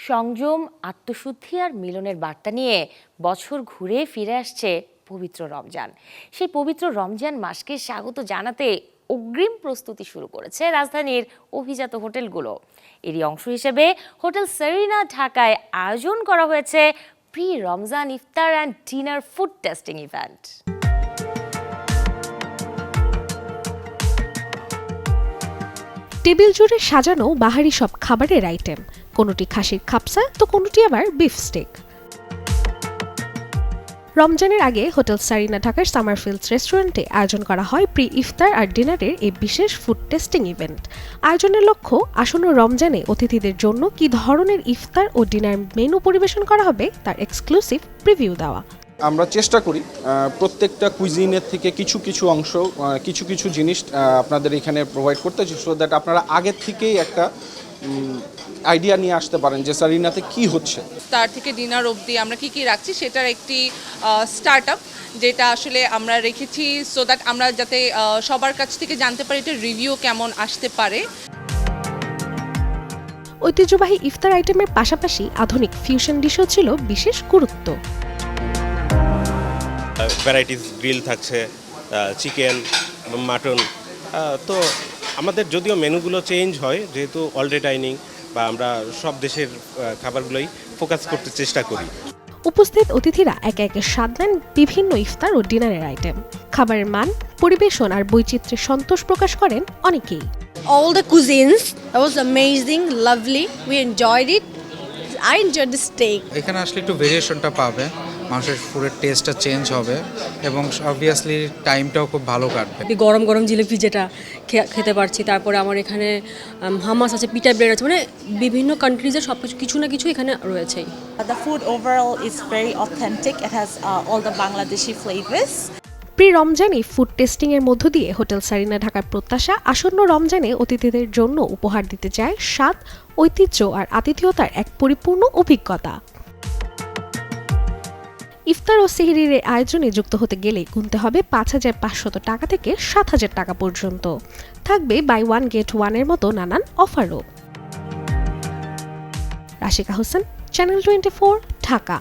সংযম, আত্মশুদ্ধি আর মিলনের বার্তা নিয়ে বছর ঘুরে ফিরে আসছে পবিত্র রমজান। সেই পবিত্র রমজান মাসকে স্বাগত জানাতে অগ্রিম প্রস্তুতি শুরু করেছে রাজধানীর অভিজাত হোটেলগুলো। এরই অংশ হিসেবে হোটেল সেরিনা ঢাকায় আয়োজন করা হয়েছে pre Ramzan iftar and dinner food testing event. Table জুড়ে সাজানো বাহারি সব খাবারের আইটেম, কোনোটি খাসির খাপসা তো কোনোটি আবার বিফ স্টেক। রমজানের আগে হোটেল সারিনা ঢাকার সামারফিল্ডস রেস্টুরেন্টে আয়োজন করা হয় প্রি ইফতার আর ডিনারের এই বিশেষ ফুড টেস্টিং ইভেন্ট। আয়োজনের লক্ষ্য আসন্ন রমজানে অতিথিদের জন্য কী ধরনের ইফতার ও ডিনার মেনু পরিবেশন করা হবে তার এক্সক্লুসিভ প্রিভিউ দেওয়া। আমরা চেষ্টা করি প্রত্যেকটা কুইজিনের থেকে কিছু কিছু অংশ, কিছু কিছু জিনিস আপনাদের এখানে প্রোভাইড করতে, সো দ্যাট আপনারা আগের থেকেই একটা আইডিয়া নিয়ে আসতে পারেন যে সারিনাতে কি হচ্ছে। তার থেকে ডিনার অবধি আমরা কি কি রাখছি সেটার একটি স্টার্ট আপ যেটা আসলে আমরা রেখেছি, সো দ্যাট আমরা যাতে সবার কাছ থেকে জানতে পারি এটা রিভিউ কেমন আসতে পারে। ঐতিহ্যবাহী ইফতার আইটেমের পাশাপাশি আধুনিক ফিউশন ডিশও ছিল বিশেষ গুরুত্ব। ভ্যারাইটিস গ্রিল থাকছে, চিকেন, মাটন। তো আমাদের যদিও মেনুগুলো চেঞ্জ হয়, যেহেতু অল ডে ডাইনিং বা আমরা সব দেশের খাবারগুলোই ফোকাস করতে চেষ্টা করি। উপস্থিত অতিথিরা একে একে স্বাদ নেন বিভিন্ন ইফতার ও ডিনারের আইটেম। খাবারের মান, পরিবেশন আর বৈচিত্র্যে সন্তোষ প্রকাশ করেন অনেকেই। All the cuisines, that was amazing, lovely. We enjoyed it. I enjoyed the steak. এখানে আসলে একটু ভেরিয়েশনটা পাবে, মানুষের ফুডের টেস্টটা চেঞ্জ হবে এবং অবভিয়াসলি টাইমটাও খুব ভালো কাটবে। গরম গরম জিলিপি যেটা খেতে পারছি, তারপরে আমার এখানে হামাস আছে, পিটা ব্রেড আছে, মানে বিভিন্ন কান্ট্রিজের সব কিছু না কিছু এখানে রয়েছেই। The food overall is very authentic. It has all the Bangladeshi flavors. Pre রমজানে ফুড টেস্টিং এর মধ্য দিয়ে হোটেল সারিনা ঢাকার প্রত্যাশা আসন্ন রমজানে অতিথিদের জন্য উপহার দিতে চায় স্বাদ, ঐতিহ্য আর আতিথেয়তার এক পরিপূর্ণ অভিজ্ঞতা। ইফতার ও সেহরির আয়োজনে যুক্ত হতে গেলে গুনতে হবে ৫,৫০০ টাকা থেকে ৭,০০০ টাকা পর্যন্ত। থাকবে বাই ওয়ান গেট ওয়ানের মতো নানান অফারও। রাশিকা হোসেন, চ্যানেল 24, ঢাকা।